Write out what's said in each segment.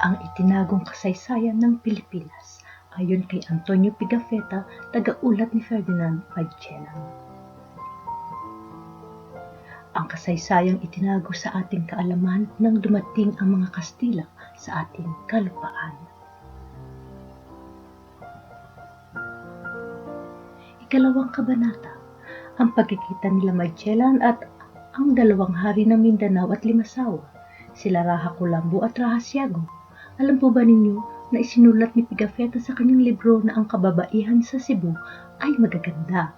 ang itinagong kasaysayan ng Pilipinas ayon kay Antonio Pigafetta, taga-ulat ni Ferdinand Magellan. Ang kasaysayang itinago sa ating kaalaman nang dumating ang mga Kastila sa ating kalupaan. Ikalawang kabanata, ang pagkikita nila Magellan at ang dalawang hari ng Mindanao at Limasawa, sila Raha Colombo at Raha Siago. Alam po ba ninyo na isinulat ni Pigafetta sa kanyang libro na ang kababaihan sa Cebu ay magaganda?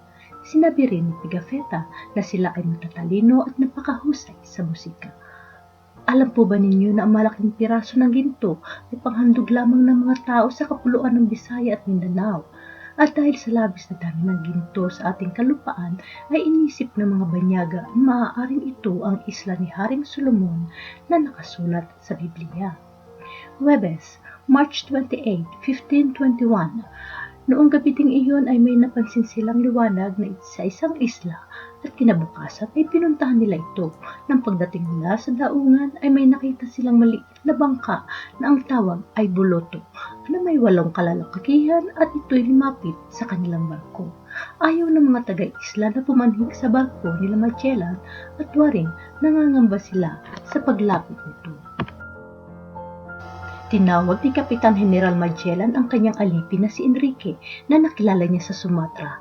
Sinabi rin ni Pigafetta na sila ay matatalino at napakahusay sa musika. Alam po ba ninyo na ang malaking piraso ng ginto ay panghandog lamang ng mga tao sa kapuluan ng Bisaya at Mindanao? At dahil sa labis na dami ng ginto sa ating kalupaan, ay inisip ng mga banyaga na maaaring ito ang isla ni Haring Solomon na nakasulat sa Biblia. Huwebes, March 28, 1521. Noong gabi ding iyon ay may napansin silang liwanag na sa isang isla at kinabukasan ay pinuntahan nila ito. Nang pagdating nila sa daungan ay may nakita silang maliit na bangka na ang tawag ay buloto na may 8 kalalakihan at ito'y lumapit sa kanilang barko. Ayaw ng mga taga-isla na pumanhig sa barko nila Magellan at waring nangangamba sila sa paglapit nito. Tinawag ni Kapitan General Magellan ang kanyang alipin na si Enrique na nakilala niya sa Sumatra.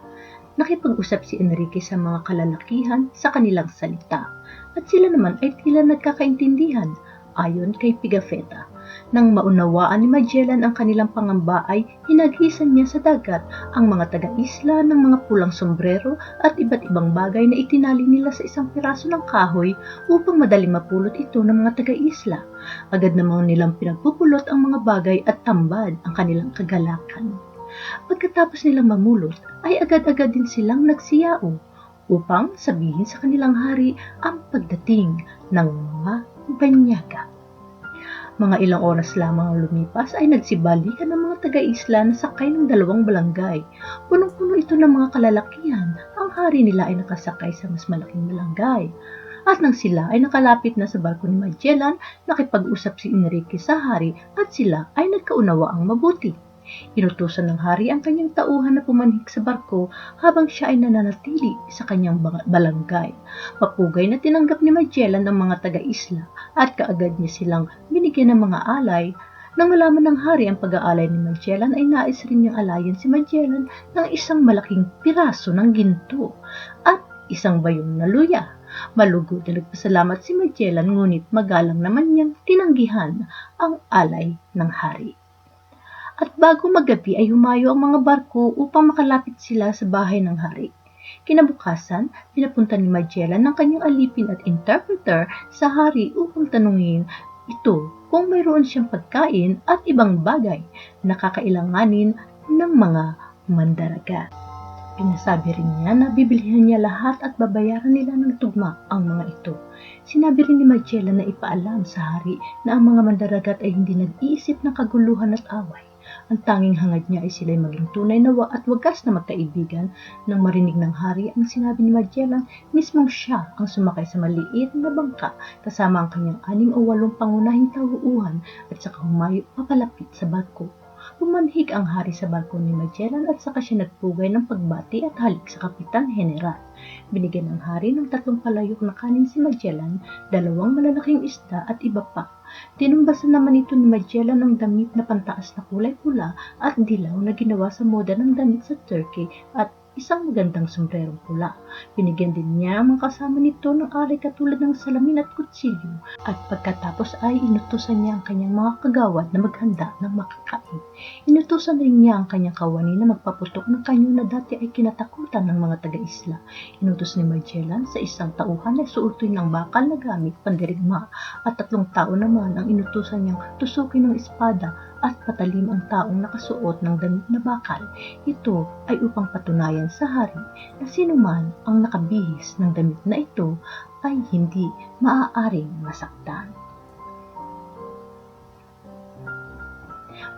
Nakipag-usap si Enrique sa mga kalalakihan sa kanilang salita at sila naman ay tila nagkakaintindihan ayon kay Pigafetta. Nang maunawaan ni Magellan ang kanilang pangamba ay hinagisan niya sa dagat ang mga taga-isla ng mga pulang sombrero at iba't ibang bagay na itinali nila sa isang piraso ng kahoy upang madaling mapulot ito ng mga taga-isla. Agad namang nilang pinagpupulot ang mga bagay at tambad ang kanilang kagalakan. Pagkatapos nilang mamulot ay agad-agad din silang nagsiyao upang sabihin sa kanilang hari ang pagdating ng mga banyaga. Mga ilang oras lamang ang lumipas ay nagsibalikan ng mga taga-isla na sakay ng 2 balangay. Punong-puno ito ng mga kalalakihan. Ang hari nila ay nakasakay sa mas malaking balangay. At nang sila ay nakalapit na sa barko ni Magellan, nakipag-usap si Enrique sa hari at sila ay nagkaunawaang mabuti. Inutusan ng hari ang kanyang tauhan na pumanhik sa barko habang siya ay nananatili sa kanyang balangay. Mapugay na tinanggap ni Magellan ang mga taga-isla at kaagad niya silang binigyan ng mga alay. Nang malaman ng hari ang pag-aalay ni Magellan ay nais rin niyang alayan si Magellan ng isang malaking piraso ng ginto at isang bayong na luya. Malugod na nagpasalamat si Magellan ngunit magalang naman niyang tinanggihan ang alay ng hari. At bago magabi ay humayo ang mga barko upang makalapit sila sa bahay ng hari. Kinabukasan, pinapunta ni Magellan ng kanyang alipin at interpreter sa hari upang tanungin ito kung mayroon siyang pagkain at ibang bagay na kakailanganin ng mga mandaragat. Pinasabi rin niya na bibilihan niya lahat at babayaran nila ng tugma ang mga ito. Sinabi rin ni Magellan na ipaalam sa hari na ang mga mandaragat ay hindi nag-iisip ng kaguluhan at away. Ang tanging hangad niya ay sila'y maging tunay na at wagas na magkaibigan. Nang marinig ng hari ang sinabi ni Magellan, mismong siya ang sumakay sa maliit na bangka kasama ang kanyang 6 o 8 pangunahing tauhan at saka humayo papalapit sa barko. Pumanhig ang hari sa barko ni Magellan at saka siya nagpugay ng pagbati at halik sa Kapitan General. Binigyan ng hari ng 3 palayok na kanin si Magellan, 2 malalaking isda at iba pa. Tinumbasan naman ito ni Magellan ang damit na pantaas na kulay pula at dilaw na ginawa sa moda ng damit sa Turkey at isang magandang sombrerong pula. Binigyan din niya ang mga kasama nito ng alay katulad ng salamin at kutsilyo at pagkatapos ay inutusan niya ang kanyang mga kagawad na maghanda ng makakain. Inutusan rin niya ang kanyang kawani na magpaputok ng kanyo na dati ay kinatakutan ng mga taga-isla. Inutos ni Magellan sa isang tauhan na suotin ng bakal na gamit pandirigma at 3 tao naman ang inutusan niyang tusukin ng espada at patalim ang taong nakasuot ng damit na bakal. Ito ay upang patunayan sa hari na sinuman ang nakabihis ng damit na ito ay hindi maaaring masaktan.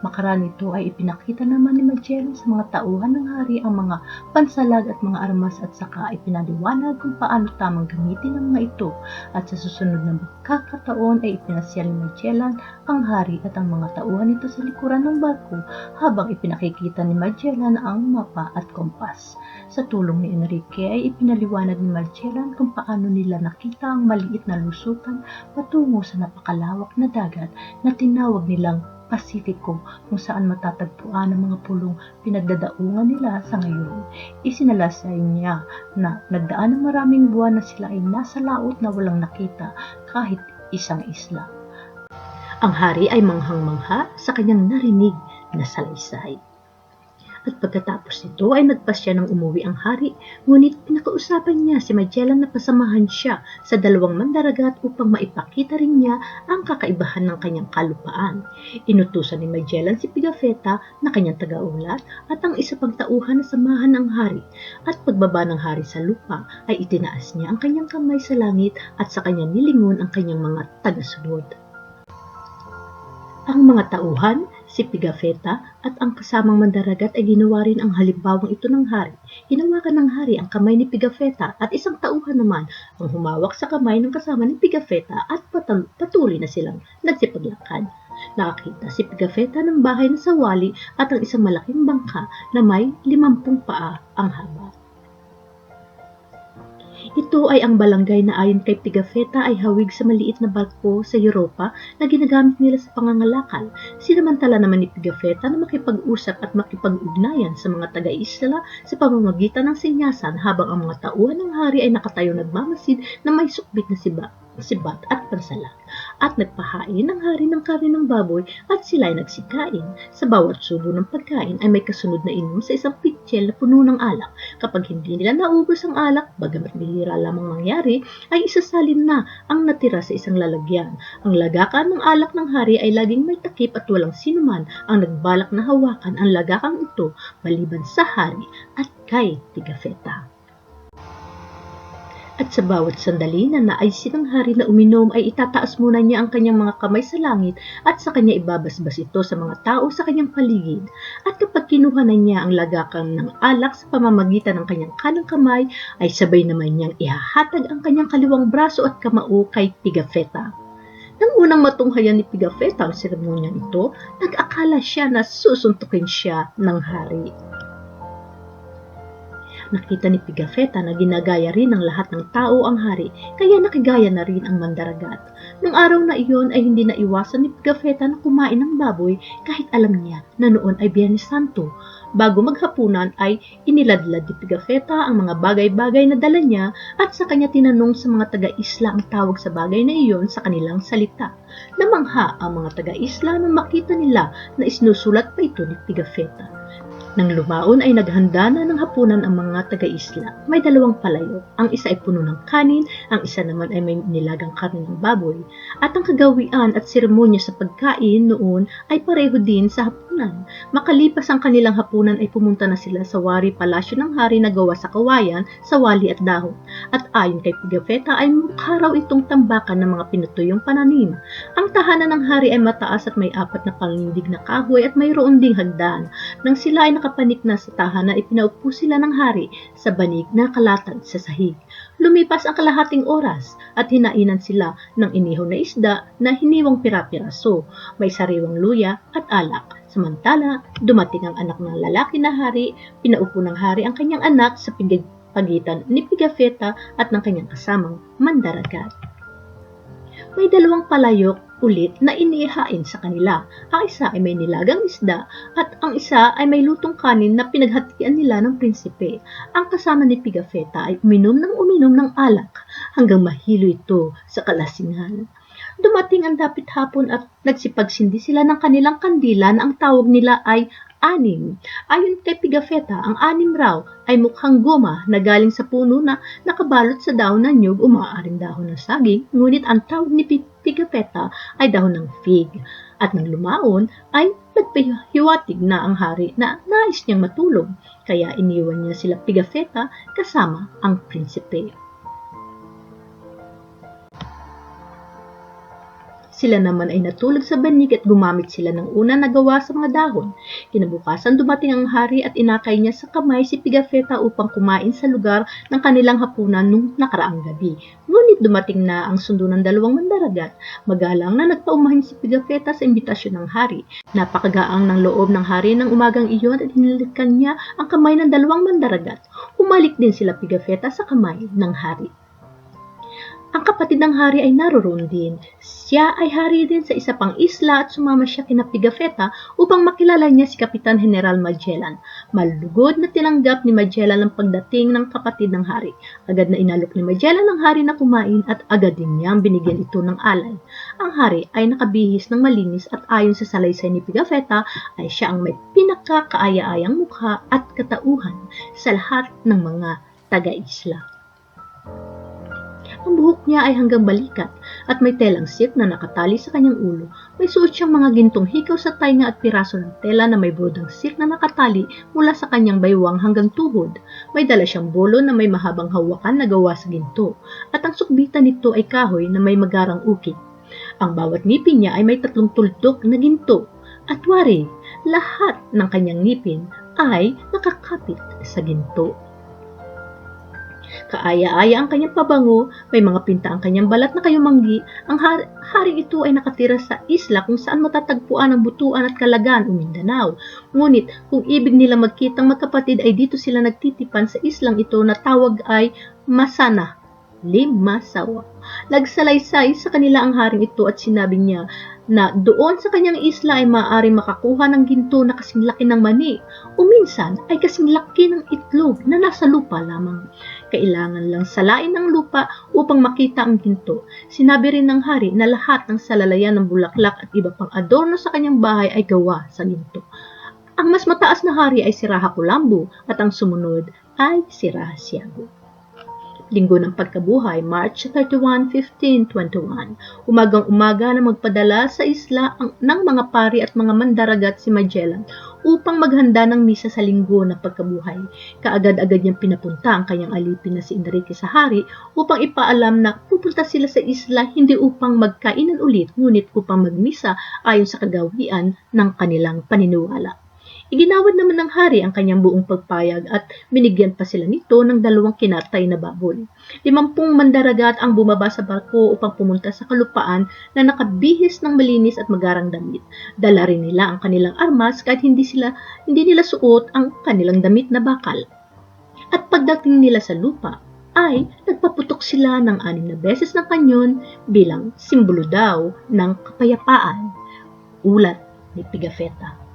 Makaraan ito ay ipinakita naman ni Magellan sa mga tauhan ng hari ang mga pansalag at mga armas at saka ipinaliwanag kung paano tamang gamitin ang mga ito. At sa susunod na pagkakataon ay ipinasyal ni Magellan ang hari at ang mga tauhan nito sa likuran ng barko habang ipinakikita ni Magellan ang mapa at kompas. Sa tulong ni Enrique ay ipinaliwanag ni Magellan kung paano nila nakita ang maliit na lusutan patungo sa napakalawak na dagat na tinawag nilang Pasifiko, kung saan matatagpuan ang mga pulong pinagdadaungan nila sa ngayon. Isinalasay niya na nagdaan ng maraming buwan na sila ay nasa laot na walang nakita kahit isang isla. Ang hari ay manghang-mangha sa kanyang narinig na salaysay. At pagkatapos nito ay nagpasya ng umuwi ang hari, ngunit pinakausapan niya si Magellan na pasamahan siya sa dalawang mandaragat upang maipakita rin niya ang kakaibahan ng kanyang kalupaan. Inutusan ni Magellan si Pigafetta na kanyang tagaulat at ang isa pang tauhan na samahan ng hari. At pagbaba ng hari sa lupa ay itinaas niya ang kanyang kamay sa langit at sa kanya nilingon ang kanyang mga tagasunod. Ang mga tauhan, si Pigafetta at ang kasamang mandaragat ay ginawa rin ang halimbawang ito ng hari. Hinawakan ng hari ang kamay ni Pigafetta at isang tauhan naman ang humawak sa kamay ng kasama ni Pigafetta at patuloy na silang nagsipaglakad. Nakakita si Pigafetta ng bahay na sawali at ang isang malaking bangka na may 50 paa ang haba. Ito ay ang balangay na ayon kay Pigafetta ay hawig sa maliit na barko sa Europa na ginagamit nila sa pangangalakal. Sinamantala naman ni Pigafetta na makipag-usap at makipag-ugnayan sa mga taga-isla sa pamamagitan ng sinyasan habang ang mga tauhan ng hari ay nakatayo nagmamasid na may sukbit na sibat at pansalag. At nagpahain ng hari ng karne ng baboy at sila ay nagsikain. Sa bawat subo ng pagkain ay may kasunod na inom sa isang pitsil na puno ng alak. Kapag hindi nila naubos ang alak, bagamat bihira lamang mangyari, ay isasalin na ang natira sa isang lalagyan. Ang lagakan ng alak ng hari ay laging may takip at walang sinuman ang nagbalak na hawakan ang lagakang ito maliban sa hari at kay Pigafetta. At sa bawat sandali na naaysin ng hari na uminom ay itataas muna niya ang kanyang mga kamay sa langit at sa kanya ibabasbas ito sa mga tao sa kanyang paligid. At kapag kinuha na niya ang lagakan ng alak sa pamamagitan ng kanyang kanang kamay, ay sabay naman niyang ihahatag ang kanyang kaliwang braso at kamao kay Pigafetta. Nang unang matunghayan ni Pigafetta ang seremonyang ito, nag-akala siya na susuntukin siya ng hari. Nakita ni Pigafetta na ginagaya rin ng lahat ng tao ang hari, kaya nakigaya na rin ang mandaragat. Nung araw na iyon ay hindi naiwasan ni Pigafetta na kumain ng baboy kahit alam niya na noon ay Biyernes Santo. Bago maghapunan ay iniladlad ni Pigafetta ang mga bagay-bagay na dala niya at sa kanya tinanong sa mga taga-isla ang tawag sa bagay na iyon sa kanilang salita. Namangha ang mga taga-isla nang makita nila na isinusulat pa ito ni Pigafetta. Nang lumaon ay naghanda na ng hapunan ang mga taga-isla. May 2 palayok. Ang isa ay puno ng kanin, ang isa naman ay may nilagang karne ng baboy. At ang kagawian at seremonya sa pagkain noon ay pareho din sa hapunan. Makalipas ang kanilang hapunan ay pumunta na sila sa wari palasyo ng hari na gawa sa kawayan, sawali at dahon. At ayon kay Pigafetta ay mukha raw itong tambakan ng mga pinutuyong pananim. Ang tahanan ng hari ay mataas at may 4 na panindig na kahoy at mayroon ding hagdan. Nang sila ay nakapanik na sa tahanan, ipinaupo sila ng hari sa banig na kalatag sa sahig. Lumipas ang kalahating oras at hinainan sila ng inihaw na isda na hiniwang pira-piraso, may sariwang luya at alak. Samantala, dumating ang anak ng lalaki na hari, pinaupo ng hari ang kanyang anak sa pagitan ni Pigafetta at ng kanyang kasamang mandaragat. May 2 palayok ulit na inihain sa kanila. Ang isa ay may nilagang isda at ang isa ay may lutong kanin na pinaghatian nila ng prinsipe. Ang kasama ni Pigafetta ay uminom ng alak hanggang mahilo ito sa kalasingan. Dumating ang dapit hapon at nagsipagsindi sila ng kanilang kandila na ang tawag nila ay anim. Ayon kay Pigafetta, ang anim raw ay mukhang goma na galing sa puno na nakabalot sa dahon ng nyug o maaaring dahon ng saging, ngunit ang tawag ni Pigafetta ay dahon ng fig. At nang lumaon ay nagpahiwatig na ang hari na nais niyang matulog, kaya iniwan niya sila Pigafetta kasama ang prinsipe. Sila naman ay natulog sa banig at gumamit sila ng una na gawa sa mga dahon. Kinabukasan dumating ang hari at inakay niya sa kamay si Pigafetta upang kumain sa lugar ng kanilang hapunan nung nakaraang gabi. Ngunit dumating na ang sundo ng dalawang mandaragat. Magalang na nagpaumahin si Pigafetta sa imbitasyon ng hari. Napakagaang ng loob ng hari ng umagang iyon at hinilikan niya ang kamay ng dalawang mandaragat. Humalik din sila Pigafetta sa kamay ng hari. Ang kapatid ng hari ay naroroon din. Siya ay hari din sa isa pang isla at sumama siya kina Pigafetta upang makilala niya si Kapitan General Magellan. Malugod na tinanggap ni Magellan ang pagdating ng kapatid ng hari. Agad na inalok ni Magellan ang hari na kumain at agad din niyang binigyan ito ng alay. Ang hari ay nakabihis ng malinis at ayon sa salaysay ni Pigafetta ay siya ang may pinakakaaya-ayang mukha at katauhan sa lahat ng mga taga-isla. Ang buhok niya ay hanggang balikat at may telang silk na nakatali sa kanyang ulo. May suot siyang mga gintong hikaw sa tainga at piraso ng tela na may brodang silk na nakatali mula sa kanyang baywang hanggang tuhod. May dala siyang bolo na may mahabang hawakan na gawa sa ginto at ang sukbitan nito ay kahoy na may magarang ukit. Ang bawat ngipin niya ay may 3 tuldok na ginto at wari, lahat ng kanyang ngipin ay nakakapit sa ginto. Kaaya-aya ang kanyang pabango, may mga pinta ang kanyang balat na kayumanggi. Ang haring ito ay nakatira sa isla kung saan matatagpuan ang Butuan at Calagan o Mindanao. Ngunit kung ibig nila magkitang magkapatid ay dito sila nagtitipan sa islang ito na tawag ay Masana, Limasawa. Nagsalaysay sa kanila ang haring ito at sinabi niya na doon sa kanyang isla ay maaari makakuha ng ginto na kasing laki ng mani o minsan ay kasing laki ng itlog na nasa lupa lamang. Kailangan lang salain ng lupa upang makita ang ginto. Sinabi rin ng hari na lahat ng salalayan ng bulaklak at iba pang adorno sa kanyang bahay ay gawa sa ginto. Ang mas mataas na hari ay si Raha Kulambo at ang sumunod ay si Raha Siago. Linggo ng Pagkabuhay, March 31, 1521. Umagang-umaga na magpadala sa isla ng mga pari at mga mandaragat si Magellan upang maghanda ng misa sa Linggo ng Pagkabuhay. Kaagad-agad niyang pinapunta ang kanyang alipin na si Enrique sa hari upang ipaalam na pupunta sila sa isla hindi upang magkainan ulit, ngunit upang magmisa ayon sa kagawian ng kanilang paniniwala. Iginawad naman ng hari ang kanyang buong pagpayag at binigyan pa sila nito ng 2 kinatay na baboy. 50 mandaragat ang bumaba sa barko upang pumunta sa kalupaan na nakabihis ng malinis at magarang damit. Dala rin nila ang kanilang armas kahit hindi nila suot ang kanilang damit na bakal. At pagdating nila sa lupa, ay nagpaputok sila ng 6 na beses ng kanyon bilang simbolo daw ng kapayapaan. Ulat ni Pigafetta.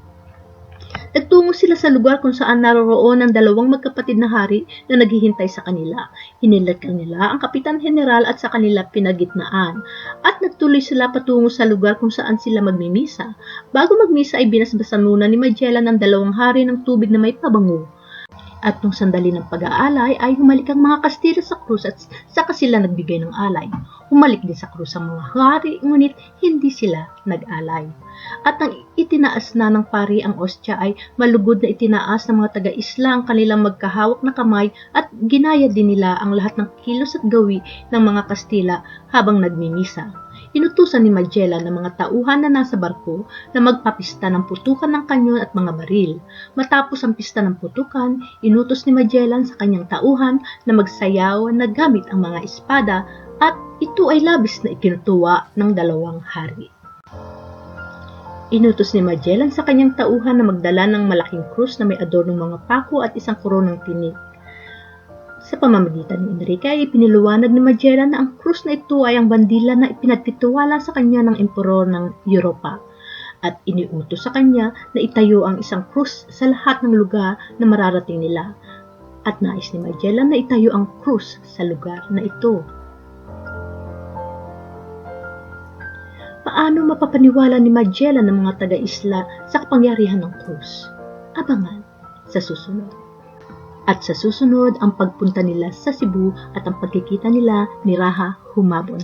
Nagtungo sila sa lugar kung saan naroroon ang 2 magkapatid na hari na naghihintay sa kanila. Hinilakan nila ang Kapitan General at sa kanila pinagitnaan at nagtuloy sila patungo sa lugar kung saan sila magmimisa. Bago magmisa ay binasbasan muna ni Magellan ang 2 hari ng tubig na may pabango. At nung sandali ng pag-aalay ay humalik ang mga Kastila sa krus at saka sila nagbigay ng alay. Humalik din sa krus ang mga hari, ngunit hindi sila nag-alay. At nang itinaas na ng pari ang ostya ay malugod na itinaas ng mga taga-isla ang kanilang magkahawak na kamay at ginaya din nila ang lahat ng kilos at gawi ng mga Kastila habang nagmimisa. Inutusan ni Magellan ng mga tauhan na nasa barko na magpapista ng putukan ng kanyon at mga baril. Matapos ang pista ng putukan, inutos ni Magellan sa kanyang tauhan na magsayaw na gamit ang mga espada at ito ay labis na ikinutuwa ng 2 hari. Inutos ni Magellan sa kanyang tauhan na magdala ng malaking krus na may adornong mga pako at isang koronang tinik. Sa pamamagitan ni Enrique ay ipiniliwanag ni Magellan na ang krus na ito ay ang bandila na ipinagtitiwala sa kanya ng emperor ng Europa at iniutos sa kanya na itayo ang isang krus sa lahat ng lugar na mararating nila at nais ni Magellan na itayo ang krus sa lugar na ito. Paano mapapaniwala ni Magellan ng mga taga-isla sa kapangyarihan ng krus? Abangan sa susunod. At sa susunod ang pagpunta nila sa Cebu at ang pagkikita nila ni Raha Humabon.